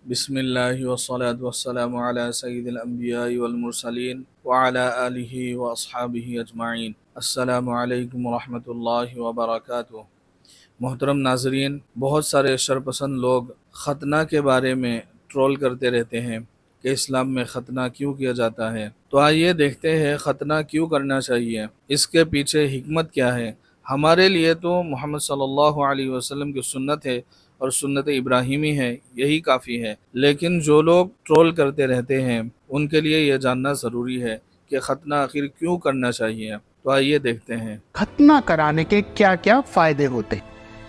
बिस्मिल्लाहि वस्सलातु वस्सलामु अला सय्यिदिल अंबियाइ वल मुरसलीन व अला आलिहि व अस्हाबिहि अजमाइन। अस्सलामु अलैकुम व रहमतुल्लाहि व बरकातुहू। मोहतरम नाज़रीन, बहुत सारे शरपसंद लोग ख़तना के बारे में ट्रोल करते रहते हैं कि इस्लाम में ख़तना क्यों किया जाता है। तो आइए देखते हैं ख़तना क्यों करना चाहिए, इसके पीछे हिकमत क्या है। हमारे लिए तो मोहम्मद सल्लल्लाहु अलैहि वसल्लम की सुन्नत है और सुन्नत इब्राहिमी है, यही काफ़ी है। लेकिन जो लोग ट्रोल करते रहते हैं उनके लिए यह जानना ज़रूरी है कि ख़तना आखिर क्यों करना चाहिए। तो आइए देखते हैं। खतना कराने के क्या क्या फायदे होते हैं।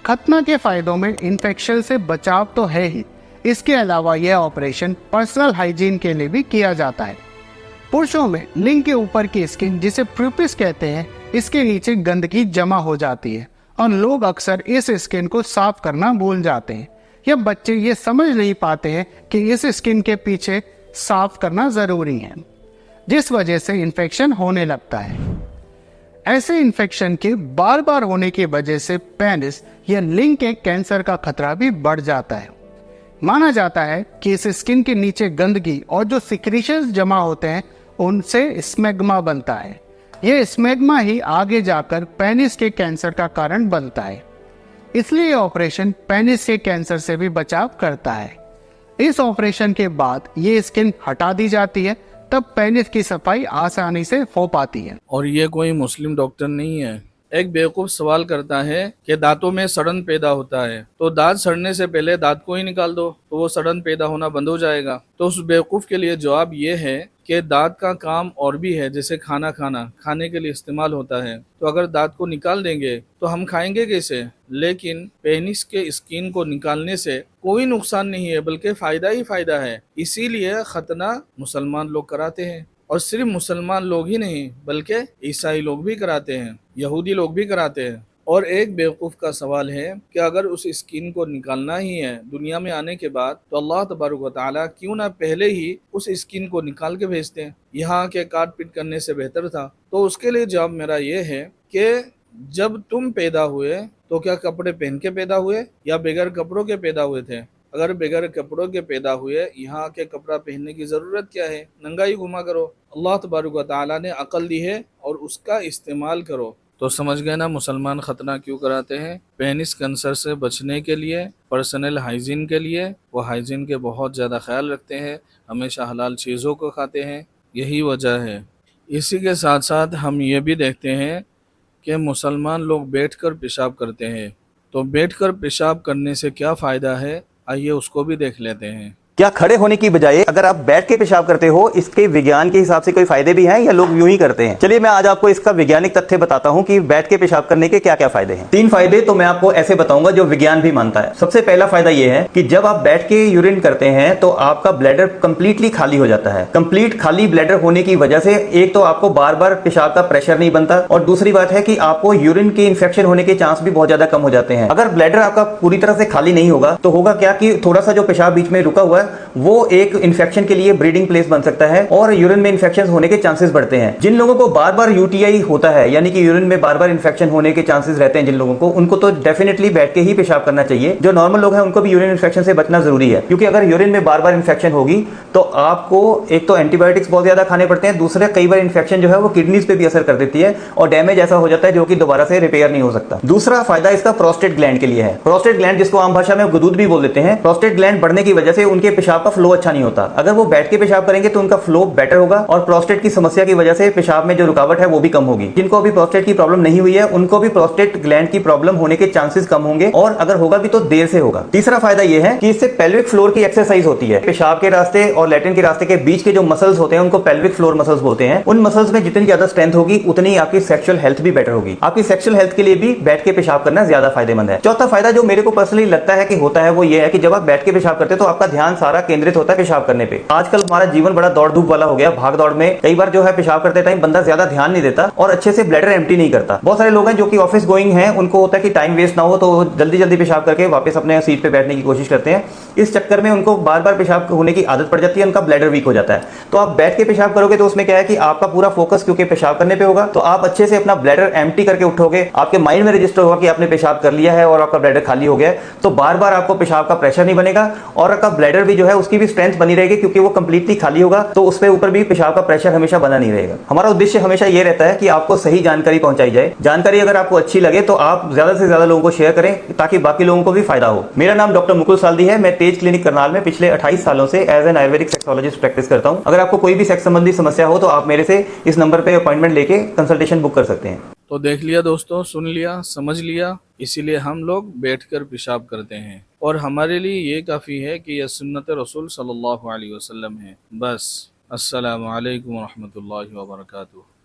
खतना के फायदों में इन्फेक्शन से बचाव तो है ही, इसके अलावा यह ऑपरेशन पर्सनल हाइजीन के लिए भी किया जाता है। पुरुषों में लिंग के ऊपर की स्किन, जिसे प्यूपिस कहते हैं, इसके नीचे गंदगी जमा हो जाती है और लोग अक्सर इस स्किन को साफ करना भूल जाते हैं या बच्चे ये समझ नहीं पाते हैं कि इस स्किन के पीछे साफ करना जरूरी है, जिस वजह से इन्फेक्शन होने लगता है। ऐसे इन्फेक्शन के बार बार होने की वजह से पेनिस या लिंग के कैंसर का खतरा भी बढ़ जाता है। माना जाता है कि इस स्किन के नीचे गंदगी और जो सिक्रीशंस जमा होते हैं उनसे स्मेग्मा बनता है। यह स्मेग्मा ही आगे जाकर पेनिस के कैंसर का कारण बनता है। इसलिए ऑपरेशन पेनिस के कैंसर से भी बचाव करता है। इस ऑपरेशन के बाद ये स्किन हटा दी जाती है, तब पेनिस की सफाई आसानी से हो पाती है। और ये कोई मुस्लिम डॉक्टर नहीं है। एक बेवकूफ़ सवाल करता है कि दांतों में सड़न पैदा होता है, तो दांत सड़ने से पहले दांत को ही निकाल दो तो वो सड़न पैदा होना बंद हो जाएगा। तो उस बेवकूफ़ के लिए जवाब ये है कि दांत का काम और भी है, जैसे खाने के लिए इस्तेमाल होता है। तो अगर दांत को निकाल देंगे तो हम खाएंगे कैसे। लेकिन पेनिस के स्किन को निकालने से कोई नुकसान नहीं है, बल्कि फ़ायदा ही फ़ायदा है। इसीलिए खतना मुसलमान लोग कराते हैं, और सिर्फ मुसलमान लोग ही नहीं बल्कि ईसाई लोग भी कराते हैं, यहूदी लोग भी कराते हैं। और एक बेवकूफ़ का सवाल है कि अगर उस स्किन को निकालना ही है दुनिया में आने के बाद, तो अल्लाह तबारक व तआला क्यों ना पहले ही उस स्किन को निकाल के भेजते हैं, यहाँ के काट पीट करने से बेहतर था। तो उसके लिए जवाब मेरा ये है कि जब तुम पैदा हुए तो क्या कपड़े पहन के पैदा हुए या बगैर कपड़ों के पैदा हुए थे। अगर बगैर कपड़ों के पैदा हुए, यहाँ के कपड़ा पहनने की ज़रूरत क्या है, नंगा ही घुमा करो। अल्लाह तबारक व तआला ने अक़ल दी है और उसका इस्तेमाल करो। तो समझ गए ना मुसलमान खतना क्यों कराते हैं। पेनिस कैंसर से बचने के लिए, पर्सनल हाइजीन के लिए। वो हाइजीन के बहुत ज़्यादा ख्याल रखते हैं, हमेशा हलाल चीज़ों को खाते हैं, यही वजह है। इसी के साथ साथ हम ये भी देखते हैं कि मुसलमान लोग बैठकर पेशाब करते हैं। तो बैठकर पेशाब करने से क्या फ़ायदा है, आइए उसको भी देख लेते हैं। क्या खड़े होने की बजाय अगर आप बैठ के पेशाब करते हो, इसके विज्ञान के हिसाब से कोई फायदे भी हैं या लोग यूं ही करते हैं? चलिए मैं आज आपको इसका वैज्ञानिक तथ्य बताता हूं कि बैठ के पेशाब करने के क्या क्या फायदे हैं। 3 फायदे तो मैं आपको ऐसे बताऊंगा जो विज्ञान भी मानता है। सबसे पहला फायदा यह है कि जब आप बैठ के यूरिन करते हैं तो आपका ब्लैडर कंप्लीटली खाली हो जाता है। कंप्लीट खाली ब्लैडर होने की वजह से एक तो आपको बार बार पेशाब का प्रेशर नहीं बनता, और दूसरी बात है कि आपको यूरिन के इन्फेक्शन होने के चांस भी बहुत ज्यादा कम हो जाते हैं। अगर ब्लैडर आपका पूरी तरह से खाली नहीं होगा तो होगा क्या कि थोड़ा सा जो पेशाब बीच में रुका हुआ है वो एक इन्फेक्शन के लिए ब्रीडिंग प्लेस बन सकता है और यूरिन में इन्फेक्शन होने के चांसेस बढ़ते हैं। जिन लोगों को बार बार यूटीआई होता है, यानी कि यूरिन में बार बार इन्फेक्शन होने के चांसेस रहते हैं जिन लोगों को, उनको तो डेफिनेटली बैठ के ही पेशाब करना चाहिए। जो नॉर्मल लोग हैं उनको भी यूरिन इन्फेक्शन से बचना जरूरी है, क्योंकि अगर यूरिन में बार बार इन्फेक्शन होगी तो आपको एक तो एंटीबायोटिक्स बहुत ज्यादा खाने पड़ते हैं, दूसरे कई बार इन्फेक्शन जो है वो किडनीज पे भी असर कर देती है और डैमेज ऐसा हो जाता है जो कि दोबारा से रिपेयर नहीं हो सकता। दूसरा फायदा इसका प्रोस्टेट ग्लैंड के लिए है। प्रोस्टेट ग्लैंड, जिसको आम भाषा में गुदूद भी बोल देते हैं, प्रोस्टेट ग्लैंड बढ़ने की वजह से उनके पेशाब का फ्लो अच्छा नहीं होता। अगर वो बैठ के पेशाब करेंगे तो उनका फ्लो बेटर होगा और प्रोस्टेट की समस्या की वजह से पेशाब में जो रुकावट है वो भी कम होगी। जिनको अभी प्रोस्टेट की प्रॉब्लम नहीं हुई है उनको भी प्रोस्टेट ग्लैंड की प्रॉब्लम होने के चांसेस कम होंगे, और अगर होगा भी तो देर से होगा। तीसरा फायदा यह है कि इससे पेल्विक फ्लोर की एक्सरसाइज होती है। पेशाब के रास्ते और लैट्रिन के रास्ते के बीच के जो मसल्स होते हैं उनको पेल्विक फ्लोर मसल्स बोलते हैं। उन मसल्स में जितनी ज्यादा स्ट्रेंथ होगी उतनी आपकी सेक्सुअल हेल्थ भी बेटर होगी। आपकी सेक्सुअल हेल्थ के लिए भी बैठ के पेशाब करना ज्यादा फायदेमंद है। चौथा फायदा जो मेरे को पर्सनली लगता है कि होता है वो ये है कि जब आप बैठ के पेशाब करते हैं तो आपका ध्यान सारा केंद्रित होता है पेशाब करने पे। आजकल हमारा जीवन बड़ा दौड़ धूप वाला हो गया, भाग दौड़ में कई बार जो है पेशाब करते टाइम बंदा ज्यादा ध्यान नहीं देता और अच्छे से ब्लैडर एम्प्टी नहीं करता। बहुत सारे लोग हैं जो कि ऑफिस गोइंग हैं, उनको होता है कि टाइम वेस्ट ना हो तो जल्दी जल्दी पेशाब करके वापस अपने सीट पे बैठने की कोशिश करते हैं। इस चक्कर में उनको बार बार पेशाब होने की आदत पड़ जाती है, उनका ब्लैडर वीक हो जाता है। तो आप बैठ के पेशाब करोगे तो उसमें क्या है कि आपका पूरा फोकस क्योंकि पेशाब करने पे होगा, तो आप अच्छे से अपना ब्लैडर एम्प्टी करके उठोगे, आपके माइंड में रजिस्टर होगा कि आपने पेशाब कर लिया है और आपका ब्लैडर खाली हो गया है। तो बार बार आपको पेशाब का प्रेशर नहीं बनेगा और आपका ब्लैडर भी जो है उसकी भी स्ट्रेंथ बनी रहेगी, क्योंकि वो कंप्लीटली खाली होगा, तो उस पे ऊपर भी पेशाब का प्रेशर हमेशा बना नहीं रहेगा। हमारा उद्देश्य हमेशा ये रहता है कि आपको सही जानकारी पहुंचाई जाए। जानकारी अगर आपको अच्छी लगे तो आप ज्यादा से ज्यादा लोगों को शेयर करें, ताकि बाकी लोगों को भी फायदा हो। मेरा नाम डॉक्टर मुकुल साल्दी है। मैं तेज क्लिनिक करनाल में पिछले 28 सालों से as an Ayurvedic sexologist practice करता हूं। अगर आपको कोई भी सेक्स संबंधी समस्या हो तो आप मेरे से इस नंबर पे अपॉइंटमेंट लेके कंसल्टेशन बुक कर सकते हैं। तो देख लिया दोस्तों, सुन लिया, समझ लिया, इसीलिए हम लोग बैठकर पेशाब करते हैं और हमारे लिए ये काफ़ी है कि यह सुन्नत रसूल सल्लल्लाहु अलैहि वसल्लम है। बस अस्सलामु अलैकुम व रहमतुल्लाहि व बरकातुहू।